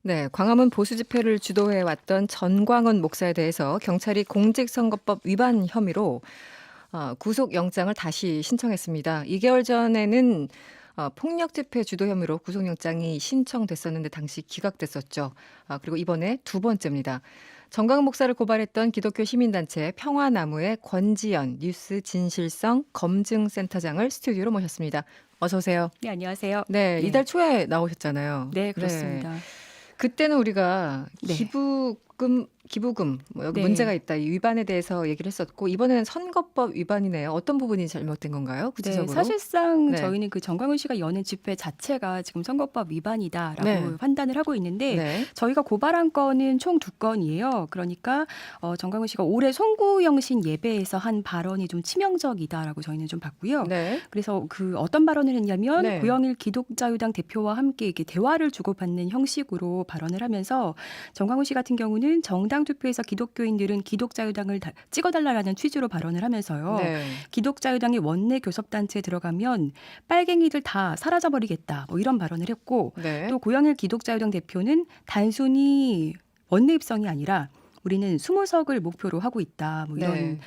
네, 광화문 보수 집회를 주도해 왔던 전광훈 목사에 대해서 경찰이 공직선거법 위반 혐의로 구속영장을 다시 신청했습니다. 2개월 전에는 폭력 집회 주도 혐의로 구속영장이 신청됐었는데 당시 기각됐었죠. 그리고 이번에 두 번째입니다. 전광훈 목사를 고발했던 기독교 시민단체 평화나무의 권지연 뉴스 진실성 검증센터장을 스튜디오로 모셨습니다. 어서 오세요. 네, 안녕하세요. 네, 네. 이달 초에 나오셨잖아요. 네, 네. 그렇습니다. 그때는 우리가 네. 기부금 뭐 여기 네. 문제가 있다 이 위반에 대해서 얘기를 했었고 이번에는 선거법 위반이네요. 어떤 부분이 잘못된 건가요? 네, 구체적으로? 사실상 네. 저희는 그 정광훈 씨가 여는 집회 자체가 지금 선거법 위반이다라고 네. 판단을 하고 있는데 네. 저희가 고발한 건은 총 2건이에요. 그러니까 정광훈 씨가 올해 송구영신 예배에서 한 발언이 좀 치명적이다라고 저희는 좀 봤고요. 네. 그래서 그 어떤 발언을 했냐면 네. 고영일 기독자유당 대표와 함께 이렇게 대화를 주고받는 형식으로 발언을 하면서 정광훈 씨 같은 경우는 정당 투표에서 기독교인들은 기독자유당을 찍어달라라는 취지로 발언을 하면서요. 네. 기독자유당의 원내 교섭단체에 들어가면 빨갱이들 다 사라져버리겠다 뭐 이런 발언을 했고 네. 또 고영일 기독자유당 대표는 단순히 원내 입성이 아니라 우리는 20석을 목표로 하고 있다 뭐 이런 네.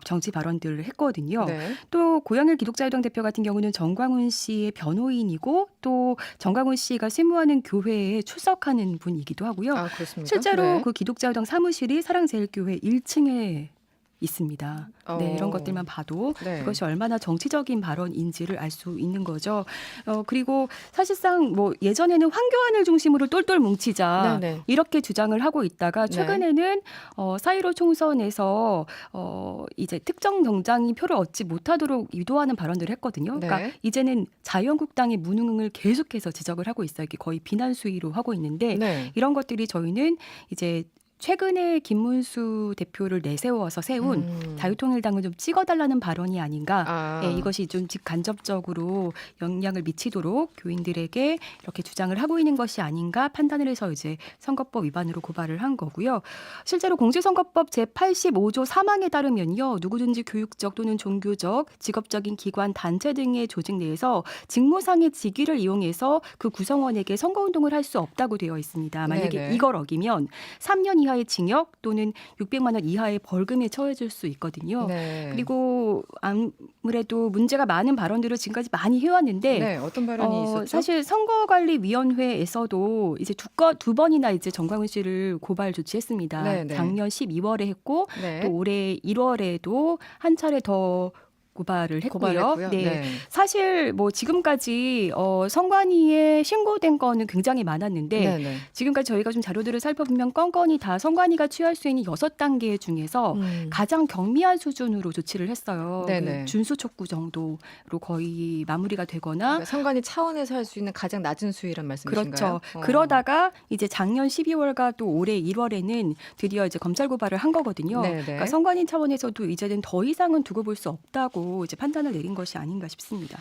정치 발언들을 했거든요. 네. 또 고영일 기독자유당 대표 같은 경우는 정광훈 씨의 변호인이고 또 정광훈 씨가 세무하는 교회에 출석하는 분이기도 하고요. 그렇습니까? 실제로 네. 그 기독자유당 사무실이 사랑제일교회 1층에 있습니다. 네, 이런 어. 것들만 봐도 네. 그것이 얼마나 정치적인 발언인지를 알 수 있는 거죠. 그리고 사실상 뭐 예전에는 황교안을 중심으로 똘똘 뭉치자 네네. 이렇게 주장을 하고 있다가 네. 최근에는 4.15 총선에서 이제 특정 정당이 표를 얻지 못하도록 유도하는 발언들을 했거든요. 네. 그러니까 이제는 자유한국당의 무능을 계속해서 지적을 하고 있어요. 이게 거의 비난 수위로 하고 있는데 네. 이런 것들이 저희는 이제 최근에 김문수 대표를 내세워서 세운 자유통일당을 좀 찍어달라는 발언이 아닌가. 예, 이것이 좀 직간접적으로 영향을 미치도록 교인들에게 이렇게 주장을 하고 있는 것이 아닌가 판단을 해서 이제 선거법 위반으로 고발을 한 거고요. 실제로 공직선거법 제85조 3항에 따르면요. 누구든지 교육적 또는 종교적, 직업적인 기관, 단체 등의 조직 내에서 직무상의 직위를 이용해서 그 구성원에게 선거운동을 할 수 없다고 되어 있습니다. 만약에 네네. 이걸 어기면 3년 이하의 징역 또는 600만 원 이하의 벌금에 처해질 수 있거든요. 네. 그리고 아무래도 문제가 많은 발언들을 지금까지 많이 해왔는데 네. 어떤 발언이 있었죠? 사실 선거관리위원회에서도 이제 두 번이나 이제 정광훈 씨를 고발 조치했습니다. 네네. 작년 12월에 했고 네. 또 올해 1월에도 한 차례 더 고발을 했고요. 고발했고요. 네. 네. 사실 뭐 지금까지 선관위에 신고된 거는 굉장히 많았는데 네네. 지금까지 저희가 좀 자료들을 살펴보면 건건이 다 선관위가 취할 수 있는 6단계 중에서 가장 경미한 수준으로 조치를 했어요. 네네. 그 준수 촉구 정도로 거의 마무리가 되거나 그러니까 선관위 차원에서 할 수 있는 가장 낮은 수위란 말씀이신가요? 그렇죠. 그러다가 이제 작년 12월과 또 올해 1월에는 드디어 이제 검찰 고발을 한 거거든요. 네네. 그러니까 선관위 차원에서도 이제는 더 이상은 두고 볼 수 없다고 이제 판단을 내린 것이 아닌가 싶습니다.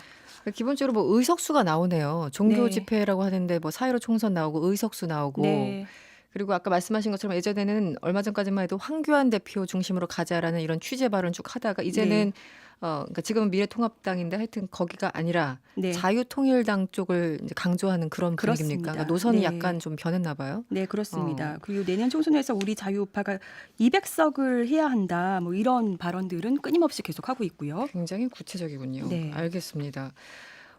기본적으로 뭐 의석수가 나오네요. 종교 네. 집회라고 하는데 뭐 4.15 총선 나오고 의석수 나오고 네. 그리고 아까 말씀하신 것처럼 예전에는 얼마 전까지만 해도 황교안 대표 중심으로 가자라는 이런 취재 발언 쭉 하다가 이제는 그러니까 지금은 미래통합당인데 하여튼 거기가 아니라 네. 자유통일당 쪽을 이제 강조하는 그런 분위기입니까? 그렇습니다. 그러니까 노선이 네. 약간 좀 변했나 봐요. 네, 그렇습니다. 그리고 내년 총선에서 우리 자유우파가 200석을 해야 한다. 뭐 이런 발언들은 끊임없이 계속하고 있고요. 굉장히 구체적이군요. 네. 알겠습니다.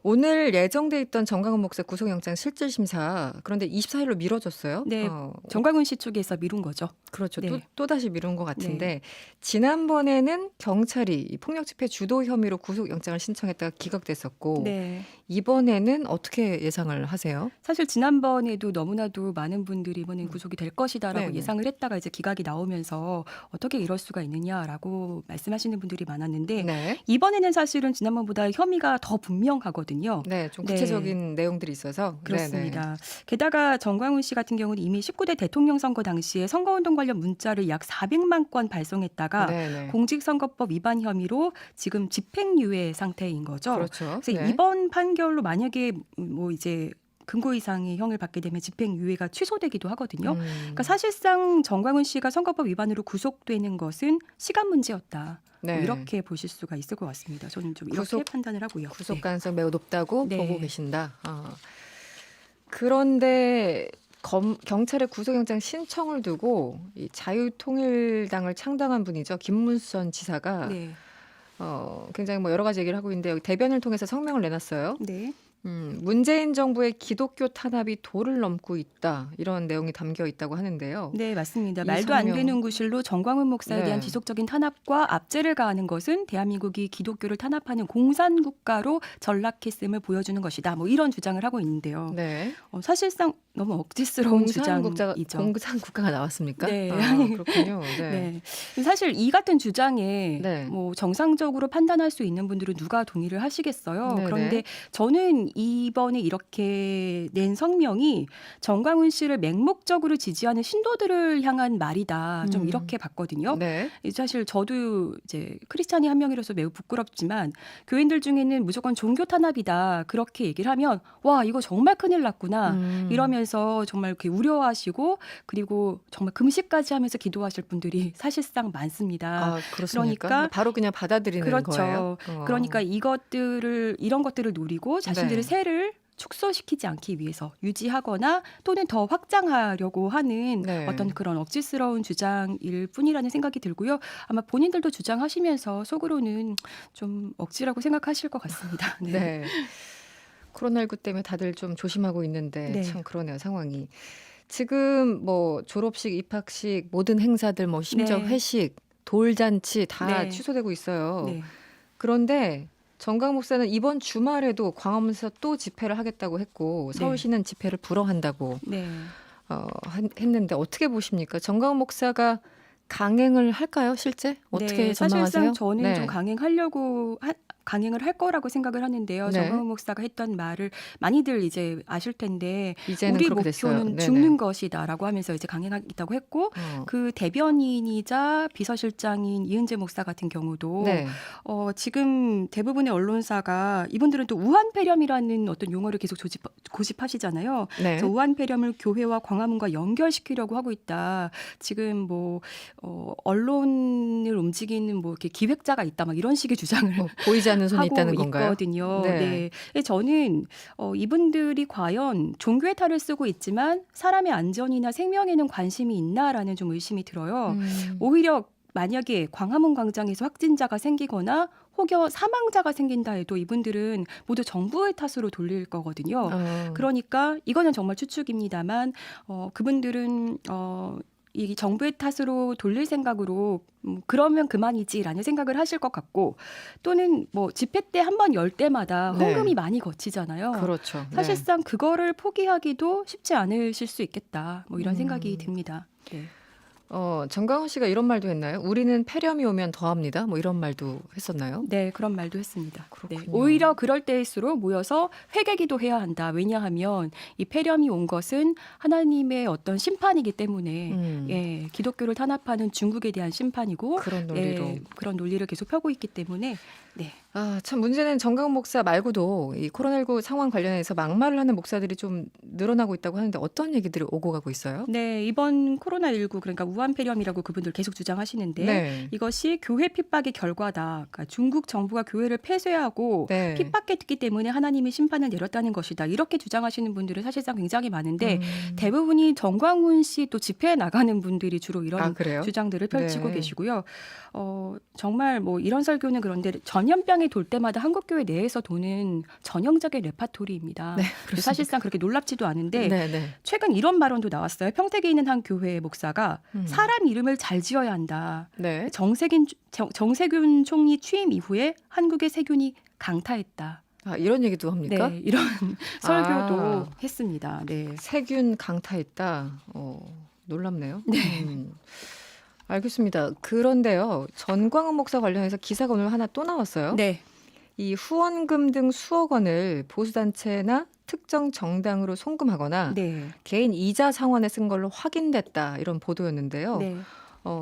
오늘 예정돼 있던 정광훈 목사 구속영장 실질심사 그런데 24일로 미뤄졌어요. 네, 정광훈 씨 쪽에서 미룬 거죠. 그렇죠. 네. 또 다시 미룬 것 같은데 지난번에는 경찰이 이 폭력 집회 주도 혐의로 구속영장을 신청했다가 기각됐었고 네. 이번에는 어떻게 예상을 하세요? 사실 지난번에도 너무나도 많은 분들이 이번엔 구속이 될 것이다라고 네네. 예상을 했다가 이제 기각이 나오면서 어떻게 이럴 수가 있느냐라고 말씀하시는 분들이 많았는데 네, 이번에는 사실은 지난번보다 혐의가 더 분명하거든요. 네, 좀 네. 구체적인 내용들이 있어서 그렇습니다. 게다가 정광훈 씨 같은 경우는 이미 19대 대통령 선거 당시에 선거운동 관련 문자를 약 400만 건 발송했다가 네네. 공직선거법 위반 혐의로 지금 집행유예 상태인 거죠. 그렇죠. 그래서 네. 이번 판결로 만약에 뭐 이제 금고 이상의 형을 받게 되면 집행유예가 취소되기도 하거든요. 그러니까 사실상 정광훈 씨가 선거법 위반으로 구속되는 것은 시간 문제였다. 네. 뭐 이렇게 보실 수가 있을 것 같습니다. 저는 좀 이렇게 구속- 판단을 하고요. 구속 네. 가능성 매우 높다고 네. 보고 계신다. 그런데 경찰의 구속영장 신청을 두고 이 자유통일당을 창당한 분이죠. 김문수 지사가 네. 굉장히 뭐 여러 가지 얘기를 하고 있는데 여기 대변을 통해서 성명을 내놨어요. 네. 문재인 정부의 기독교 탄압이 도를 넘고 있다. 이런 내용이 담겨 있다고 하는데요. 네, 맞습니다. 이 말도 안 성명. 되는 구실로 정광훈 목사에 네. 대한 지속적인 탄압과 압제를 가하는 것은 대한민국이 기독교를 탄압하는 공산국가로 전락했음을 보여주는 것이다. 뭐 이런 주장을 하고 있는데요. 네. 사실상 너무 억지스러운 주장이죠. 공산국가가 나왔습니까? 네. 그렇군요. 네. 네. 사실 이 같은 주장에 네. 뭐 정상적으로 판단할 수 있는 분들은 누가 동의를 하시겠어요. 네네. 그런데 저는 이번에 이렇게 낸 성명이 정광훈 씨를 맹목적으로 지지하는 신도들을 향한 말이다. 좀 이렇게 봤거든요. 네. 사실 저도 이제 크리스찬이 한 명이라서 매우 부끄럽지만 교인들 중에는 무조건 종교 탄압이다. 그렇게 얘기를 하면 와, 이거 정말 큰일 났구나. 이러면서 정말 이렇게 우려하시고 그리고 정말 금식까지 하면서 기도하실 분들이 사실상 많습니다. 그렇습니까? 그러니까 바로 그냥 받아들이는 그렇죠. 거예요. 그러니까 이런 것들을 노리고 자신들의 네. 세를 축소시키지 않기 위해서 유지하거나 또는 더 확장하려고 하는 네. 어떤 그런 억지스러운 주장일 뿐이라는 생각이 들고요. 아마 본인들도 주장하시면서 속으로는 좀 억지라고 생각하실 것 같습니다. 네. 네. 코로나19 때문에 다들 좀 조심하고 있는데 네. 참 그러네요, 상황이. 지금 뭐 졸업식, 입학식, 모든 행사들 뭐 심지어 네. 회식, 돌잔치 다 네. 취소되고 있어요. 네. 그런데 정강 목사는 이번 주말에도 광화문에서 또 집회를 하겠다고 했고 서울시는 집회를 불허한다고 네. 했는데 어떻게 보십니까? 정강 목사가 강행을 할까요, 실제? 어떻게 네, 전망하세요? 사실상 저는 네. 좀 강행을 할 거라고 생각을 하는데요. 네. 정광훈 목사가 했던 말을 많이들 이제 아실 텐데 이제는 우리 그렇게 됐어요. 목표는 네네. 죽는 것이다라고 하면서 이제 강행하겠다고 했고 그 대변인이자 비서실장인 이은재 목사 같은 경우도 네. 지금 대부분의 언론사가 이분들은 또 우한폐렴이라는 어떤 용어를 계속 고집하시잖아요. 네. 그래서 우한폐렴을 교회와 광화문과 연결시키려고 하고 있다. 지금 뭐 언론을 움직이는 뭐 이렇게 기획자가 있다, 막 이런 식의 주장을 보이지 않는 손이 하고 있다는 건가요? 있거든요. 네. 네. 저는 이분들이 과연 종교의 탈을 쓰고 있지만 사람의 안전이나 생명에는 관심이 있나라는 좀 의심이 들어요. 오히려 만약에 광화문 광장에서 확진자가 생기거나 혹여 사망자가 생긴다 해도 이분들은 모두 정부의 탓으로 돌릴 거거든요. 그러니까 이거는 정말 추측입니다만 그분들은 이 정부의 탓으로 돌릴 생각으로 그러면 그만이지라는 생각을 하실 것 같고, 또는 뭐 집회 때 한 번 열 때마다 헌금이 네. 많이 거치잖아요. 그렇죠. 사실상 그거를 포기하기도 쉽지 않으실 수 있겠다. 뭐 이런 생각이 듭니다. 네. 정강훈 씨가 이런 말도 했나요? 우리는 폐렴이 오면 더합니다. 뭐 이런 말도 했었나요? 네, 그런 말도 했습니다. 네. 그렇군요. 오히려 그럴 때일수록 모여서 회개기도 해야 한다. 왜냐하면 이 폐렴이 온 것은 하나님의 어떤 심판이기 때문에 예, 기독교를 탄압하는 중국에 대한 심판이고 그런 논리로. 예, 그런 논리를 계속 펴고 있기 때문에 네. 참 문제는 정강훈 목사 말고도 이 코로나19 상황 관련해서 막말을 하는 목사들이 좀 늘어나고 있다고 하는데 어떤 얘기들이 오고 가고 있어요? 네, 이번 코로나19 그러니까 우한폐렴이라고 그분들 계속 주장하시는데 네. 이것이 교회 핍박의 결과다. 그러니까 중국 정부가 교회를 폐쇄하고 네. 핍박했기 때문에 하나님이 심판을 내렸다는 것이다. 이렇게 주장하시는 분들은 사실상 굉장히 많은데 대부분이 정광훈 씨 또 집회에 나가는 분들이 주로 이런 그래요? 주장들을 펼치고 네. 계시고요. 정말 뭐 이런 설교는 그런데 전염병이 돌 때마다 한국교회 내에서 도는 전형적인 레파토리입니다. 네, 근데 사실상 그렇게 놀랍지도 않은데 네, 네. 최근 이런 발언도 나왔어요. 평택에 있는 한 교회 목사가 사람 이름을 잘 지어야 한다. 네. 정세균 총리 취임 이후에 한국의 세균이 강타했다. 이런 얘기도 합니까? 네, 이런 설교도 했습니다. 네. 세균 강타했다. 놀랍네요. 알겠습니다. 그런데요, 전광훈 목사 관련해서 기사가 오늘 하나 또 나왔어요. 네. 이 후원금 등 수억 원을 보수단체나 특정 정당으로 송금하거나 네. 개인 이자 상환에 쓴 걸로 확인됐다, 이런 보도였는데요. 네.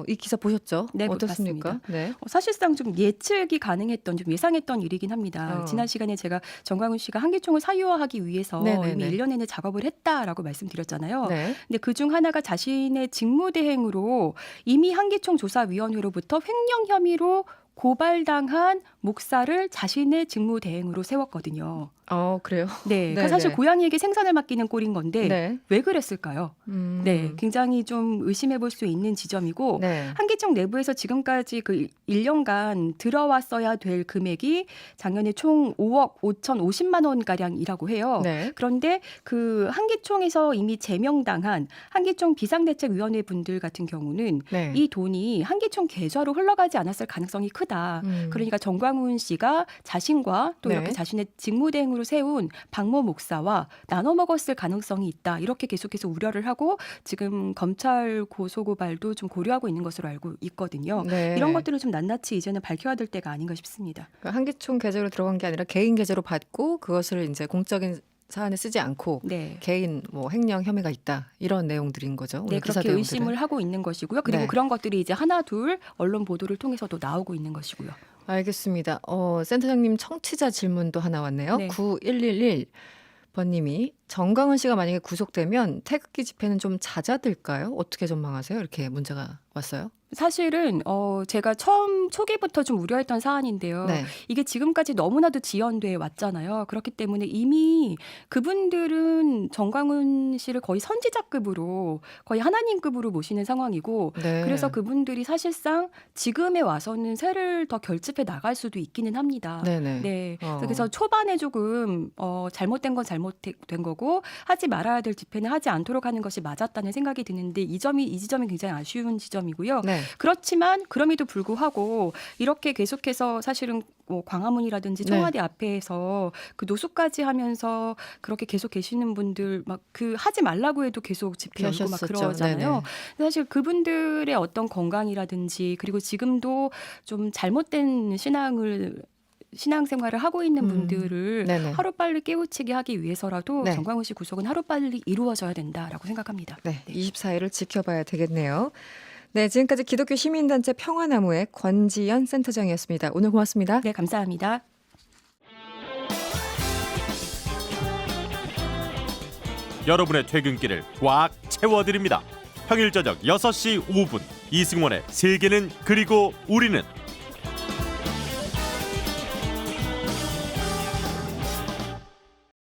이 기사 보셨죠? 네, 어떻습니까? 봤습니다. 네. 사실상 좀 예측이 가능했던, 좀 예상했던 일이긴 합니다. 지난 시간에 제가 정광훈 씨가 한기총을 사유화하기 위해서 네네네. 이미 1년 내내 작업을 했다라고 말씀드렸잖아요. 네. 근데 그중 하나가 자신의 직무대행으로 이미 한기총 조사위원회로부터 횡령 혐의로 고발당한 목사를 자신의 직무 대행으로 세웠거든요. 그래요? 네, 네, 사실 네. 고양이에게 생선을 맡기는 꼴인 건데 네. 왜 그랬을까요? 네, 굉장히 좀 의심해 볼 수 있는 지점이고 네. 한기총 내부에서 지금까지 그 1년간 들어왔어야 될 금액이 작년에 총 5억 5,050만 원 가량이라고 해요. 네. 그런데 그 한기총에서 이미 제명당한 한기총 비상대책위원회 분들 같은 경우는 네. 이 돈이 한기총 계좌로 흘러가지 않았을 가능성이 크다. 그러니까 정광훈 씨가 자신과 또 네. 이렇게 자신의 직무대행으로 세운 박모 목사와 나눠 먹었을 가능성이 있다. 이렇게 계속해서 우려를 하고 지금 검찰 고소고발도 좀 고려하고 있는 것으로 알고 있거든요. 네. 이런 것들을 좀 낱낱이 이제는 밝혀야 될 때가 아닌가 싶습니다. 그러니까 한기총 계좌로 들어간 게 아니라 개인 계좌로 받고 그것을 이제 공적인 사안에 쓰지 않고 네. 개인 횡령 혐의가 있다 이런 내용들인 거죠. 네, 오늘 기사 그렇게 내용들은. 의심을 하고 있는 것이고요. 그리고 네. 그런 것들이 이제 하나 둘 언론 보도를 통해서도 나오고 있는 것이고요. 알겠습니다. 센터장님 청취자 질문도 하나 왔네요. 네. 9111번님이 정광훈 씨가 만약에 구속되면 태극기 집회는 좀 잦아들까요? 어떻게 전망하세요? 이렇게 문제가 왔어요. 사실은 제가 처음 초기부터 좀 우려했던 사안인데요. 네. 이게 지금까지 너무나도 지연돼 왔잖아요. 그렇기 때문에 이미 그분들은 정광훈 씨를 거의 선지자급으로 거의 하나님급으로 모시는 상황이고 네. 그래서 그분들이 사실상 지금에 와서는 새를 더 결집해 나갈 수도 있기는 합니다. 네네. 네. 그래서 초반에 조금 잘못된 건 잘못된 거고 하지 말아야 될 집회는 하지 않도록 하는 것이 맞았다는 생각이 드는데 이 지점이 굉장히 아쉬운 지점이고요. 네. 그렇지만 그럼에도 불구하고 이렇게 계속해서 사실은 뭐 광화문이라든지 청와대 앞에서 그 노숙까지 하면서 그렇게 계속 계시는 분들 막 그 하지 말라고 해도 계속 집회 열고 막 그러셨었죠. 그러잖아요. 네네. 사실 그분들의 어떤 건강이라든지 그리고 지금도 좀 잘못된 신앙생활을 하고 있는 분들을 네네. 하루빨리 깨우치게 하기 위해서라도 네. 정광훈 씨 구속은 하루빨리 이루어져야 된다라고 생각합니다. 네. 24일을 지켜봐야 되겠네요. 네, 지금까지 기독교 시민단체 평화나무의 권지연 센터장이었습니다. 오늘 고맙습니다. 네, 감사합니다. 여러분의 퇴근길을 꽉 채워드립니다. 평일 저녁 6시 5분 이승원의 세계는 그리고 우리는